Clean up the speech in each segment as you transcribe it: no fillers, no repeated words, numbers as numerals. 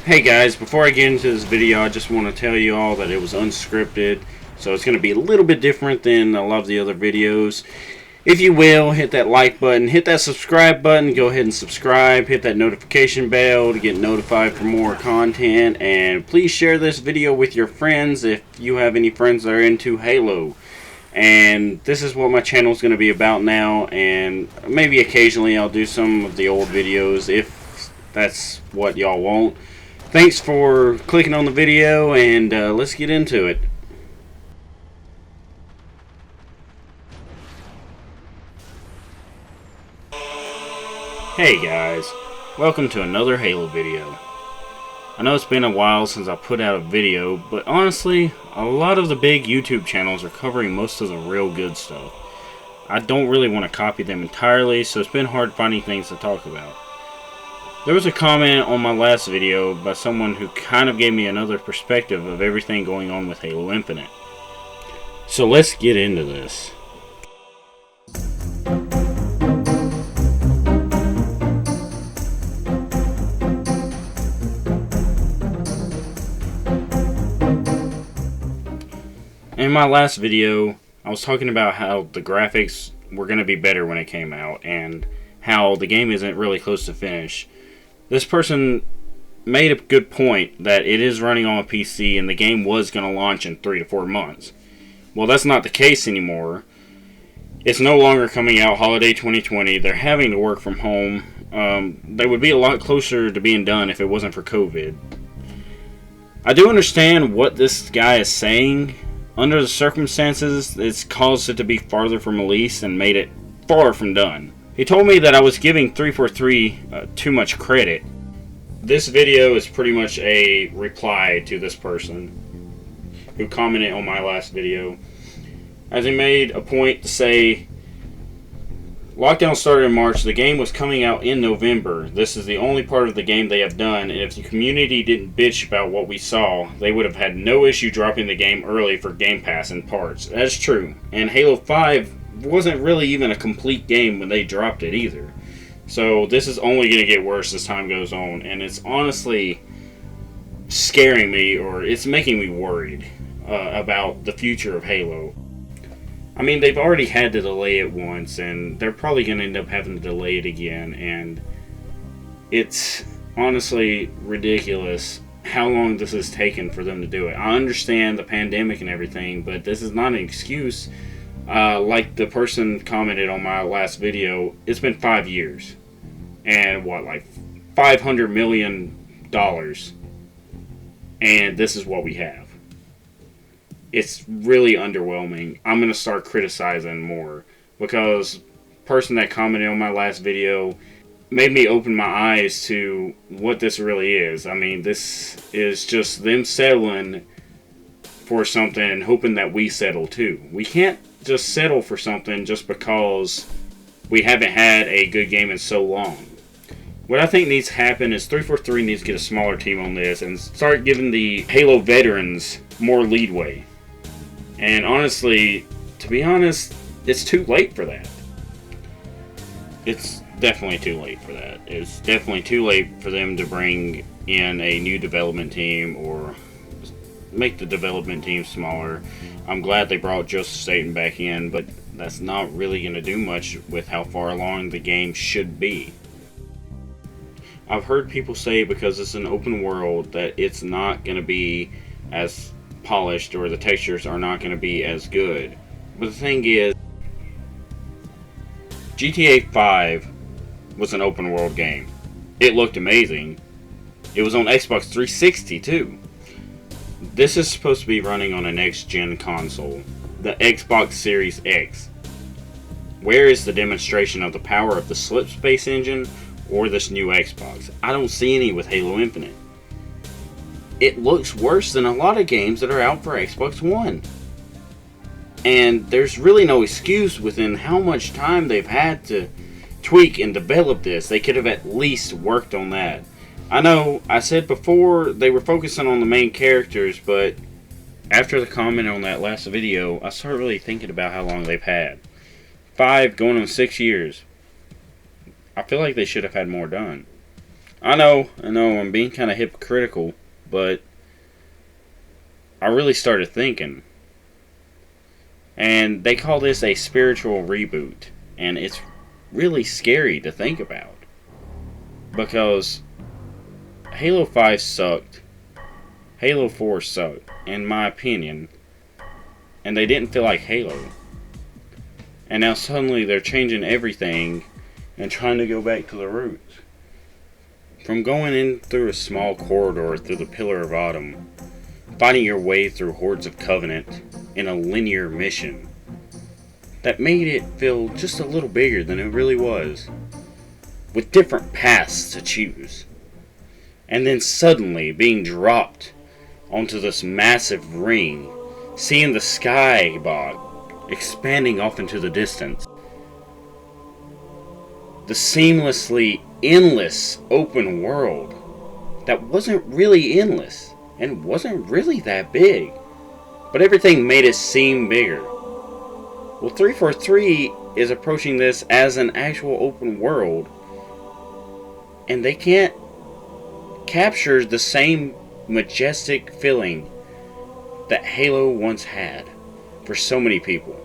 Hey guys, before I get into this video, I just want to tell you all that it was unscripted, so it's going to be a little bit different than a lot of the other videos. If you will, hit that like button, hit that subscribe button, go ahead and subscribe, hit that notification bell to get notified for more content, and please share this video with your friends if you have any friends that are into Halo. And this is what my channel is going to be about now, and maybe occasionally I'll do some of the old videos if that's what y'all want. Thanks for clicking on the video, and let's get into it. Hey guys, welcome to another Halo video. I know it's been a while since I put out a video, but honestly, a lot of the big YouTube channels are covering most of the real good stuff. I don't really want to copy them entirely, so it's been hard finding things to talk about. There was a comment on my last video by someone who kind of gave me another perspective of everything going on with Halo Infinite. So let's get into this. In my last video, I was talking about how the graphics were going to be better when it came out, and how the game isn't really close to finish. This person made a good point that it is running on a PC and the game was going to launch in 3 to 4 months. Well, that's not the case anymore. It's no longer coming out holiday 2020. They're having to work from home. They would be a lot closer to being done if it wasn't for COVID. I do understand what this guy is saying. Under the circumstances, it's caused it to be farther from release and made it far from done. He told me that I was giving 343 too much credit. This video is pretty much a reply to this person who commented on my last video, as he made a point to say, lockdown started in March, the game was coming out in November. This is the only part of the game they have done, and if the community didn't bitch about what we saw, they would have had no issue dropping the game early for Game Pass and parts. That's true. And Halo 5 wasn't really even a complete game when they dropped it either. So this is only going to get worse as time goes on, and it's honestly scaring me, or it's making me worried about the future of Halo. I mean, they've already had to delay it once, and they're probably going to end up having to delay it again, and it's honestly ridiculous how long this has taken for them to do it. I understand the pandemic and everything, but this is not an excuse. Like the person commented on my last video, it's been 5 years, and what, like $500 million, and this is what we have. It's really underwhelming. I'm going to start criticizing more, because the person that commented on my last video made me open my eyes to what this really is. I mean, this is just them settling for something and hoping that we settle too. We can't just settle for something just because we haven't had a good game in so long. What I think needs to happen is 343 needs to get a smaller team on this and start giving the Halo veterans more leadway. And honestly, to be honest, it's too late for that. It's definitely too late for that. It's definitely too late for them to bring in a new development team or make the development team smaller. I'm glad they brought Joseph Staten back in, but that's not really going to do much with how far along the game should be. I've heard people say because it's an open world that it's not going to be as polished, or the textures are not going to be as good. But the thing is, GTA 5 was an open world game. It looked amazing. It was on Xbox 360 too. This is supposed to be running on a next-gen console, the Xbox Series X. Where is the demonstration of the power of the Slipspace engine or this new Xbox? I don't see any with Halo Infinite. It looks worse than a lot of games that are out for Xbox One. And there's really no excuse within how much time they've had to tweak and develop this. They could have at least worked on that. I know I said before they were focusing on the main characters, but after the comment on that last video, I started really thinking about how long they've had. 5 going on 6 years. I feel like they should have had more done. I know, I'm being kind of hypocritical, but I really started thinking. And they call this a spiritual reboot. And it's really scary to think about. Because Halo 5 sucked. Halo 4 sucked, in my opinion. And they didn't feel like Halo. And now suddenly they're changing everything and trying to go back to the roots. From going in through a small corridor through the Pillar of Autumn, fighting your way through hordes of Covenant in a linear mission that made it feel just a little bigger than it really was, with different paths to choose, and then suddenly being dropped onto this massive ring, seeing the sky expanding off into the distance. The seamlessly endless open world that wasn't really endless and wasn't really that big, but everything made it seem bigger. Well, 343 is approaching this as an actual open world, and they can't capture the same majestic feeling that Halo once had for so many people.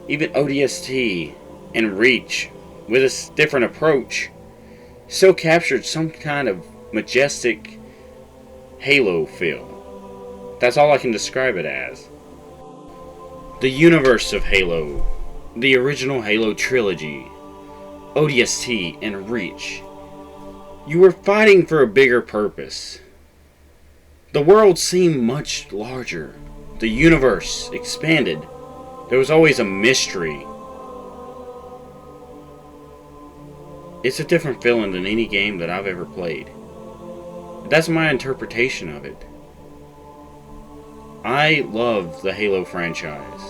Even ODST and Reach, with a different approach, still captured some kind of majestic Halo feel. That's all I can describe it as. The universe of Halo, the original Halo trilogy, ODST and Reach. You were fighting for a bigger purpose. The world seemed much larger. The universe expanded. There was always a mystery. It's a different feeling than any game that I've ever played. That's my interpretation of it. I love the Halo franchise.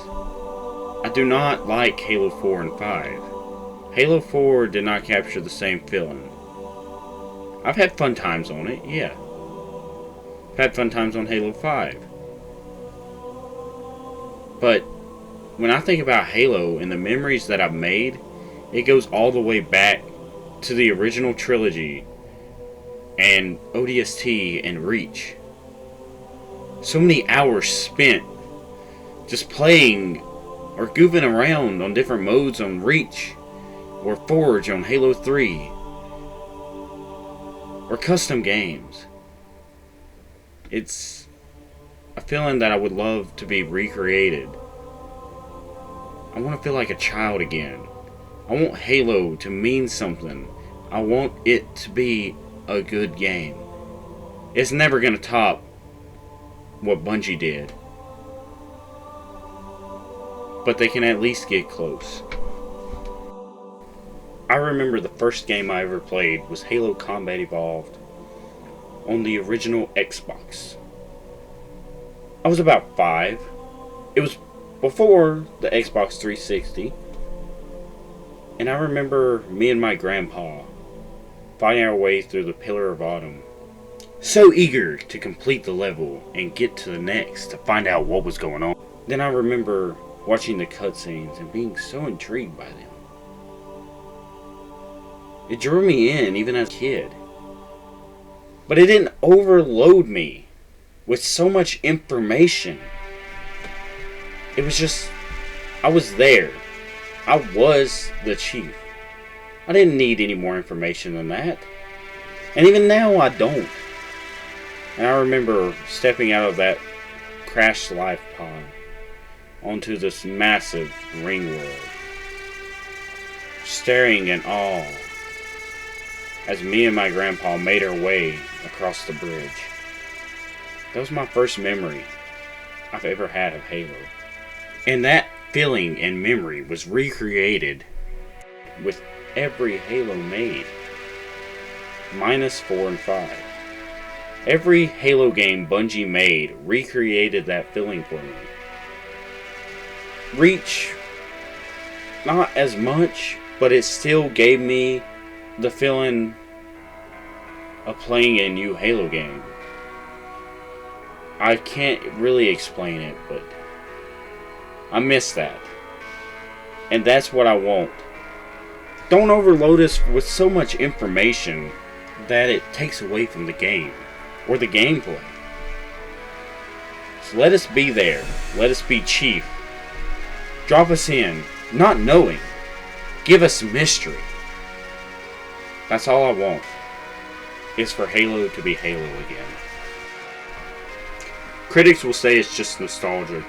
I do not like Halo 4 and 5. Halo 4 did not capture the same feeling. I've had fun times on it, yeah. I've had fun times on Halo 5. But when I think about Halo and the memories that I've made, it goes all the way back to the original trilogy and ODST and Reach. So many hours spent just playing or goofing around on different modes on Reach or Forge on Halo 3 or custom games. It's a feeling that I would love to be recreated. I want to feel like a child again. I want Halo to mean something. I want it to be a good game. It's never going to top what Bungie did. But they can at least get close. I remember the first game I ever played was Halo Combat Evolved on the original Xbox. I was about 5. It was before the Xbox 360. And I remember me and my grandpa fighting our way through the Pillar of Autumn, so eager to complete the level and get to the next to find out what was going on. Then I remember watching the cutscenes and being so intrigued by them. It drew me in even as a kid. But it didn't overload me with so much information. It was just, I was there. I was the chief. I didn't need any more information than that. And even now I don't. And I remember stepping out of that crashed life pod onto this massive ring world, staring in awe as me and my grandpa made our way across the bridge. That was my first memory I've ever had of Halo. And that feeling and memory was recreated with every Halo made, minus 4 and 5. Every Halo game Bungie made recreated that feeling for me. Reach, not as much, but it still gave me the feeling of playing a new Halo game. I can't really explain it, but I miss that. And that's what I want. Don't overload us with so much information that it takes away from the game or the gameplay. So let us be there. Let us be Chief. Drop us in, not knowing. Give us mystery. That's all I want. Is for Halo to be Halo again. Critics will say it's just nostalgia.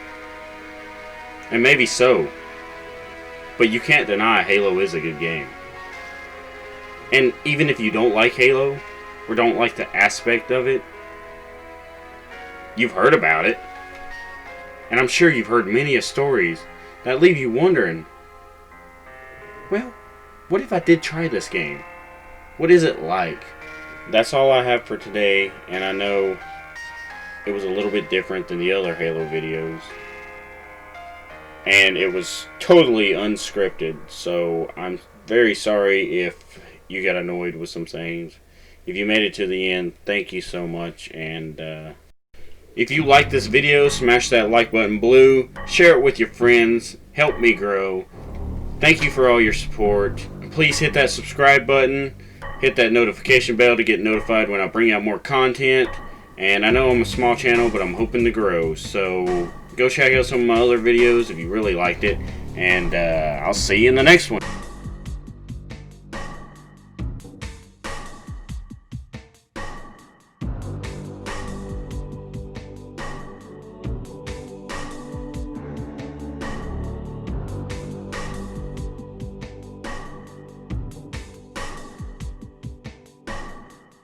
And maybe so. But you can't deny Halo is a good game. And even if you don't like Halo, or don't like the aspect of it, you've heard about it. And I'm sure you've heard many stories that leave you wondering, well, what if I did try this game? What is it like? That's all I have for today, and I know it was a little bit different than the other Halo videos. And it was totally unscripted, so I'm very sorry if you got annoyed with some things. If you made it to the end, thank you so much, and if you like this video, smash that like button blue, share it with your friends, help me grow. Thank you for all your support. Please hit that subscribe button, hit that notification bell to get notified when I bring out more content. And I know I'm a small channel, but I'm hoping to grow, so go check out some of my other videos if you really liked it, and I'll see you in the next one.